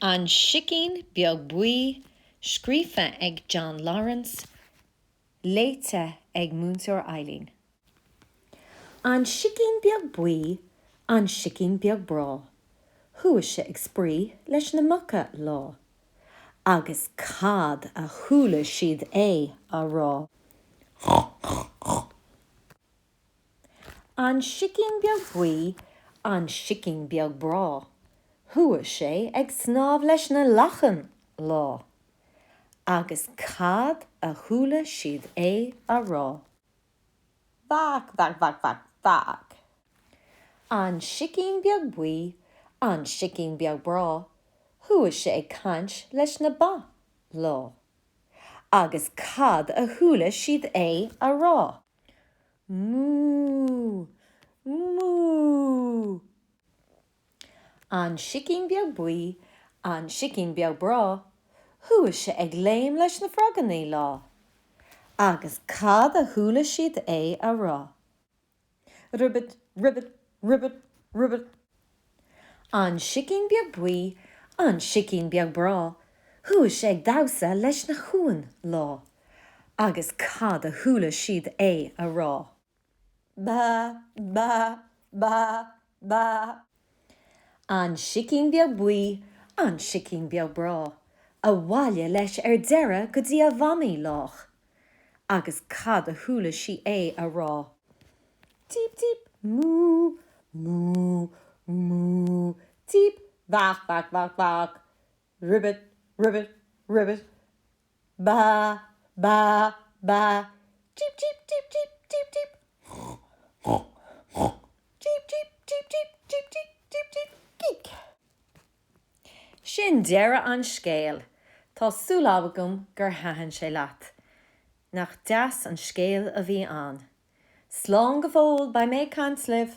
An Sicín Beag Buí, scríofa ag John Lawrence, Léite ag múntóir Eileen. An Sicín Beag Buí, an Sicín Beag Brá, thuaidh sé ag sprí leis na mucha lá, agus cad a thualadh siad é a rá. An Sicín Beag Buí, an Sicín Beag Brá, thuaidh sé ag snámh leis na lachan lá, agus cad a thualadh siad é a rá. Bhac, bhac, bhac, bhac, bhac. An Sicín Beag Buí, an Sicín Beag Brá, thuaidh sé ag caint leis na ba lá, agus cad a thualadh siad é a rá. Moo, moo. An Sicín Beag Buí, an Sicín Beag Brá, thuaidh sé ag léim leis na freaganí lá, agus cad a thualadh siad é a rá. Ribbit, ribbit, ribbit, ribbit. An Sicín Beag Buí, an Sicín Beag Brá, thuaidh sé ag dabhsa leis na chuan lá, agus cad a thualadh siad é a rá. Ba, ba, ba, ba. An Sicín Beag Buí, an Sicín Beag Brá, a bhaile leis deireadh go dtí a bhamaí lách, agus cad a thualadh si é a rá. Teep, teep, moo, moo, moo, teep, bach, bach, bach, bach, ribbit, ribbit, ribbit, ba, ba, ba, cheep, cheep, cheep, cheep, cheep, cheep, cheep, cheep, cheep, cheep, cheep, cheep, cheep, cheep, geek. Sin deireadh an Scéal, tá súil agam gur thaithin sé leat, nach deas an scéal a bhí an. Slán go bhfuil ba mé caint libh.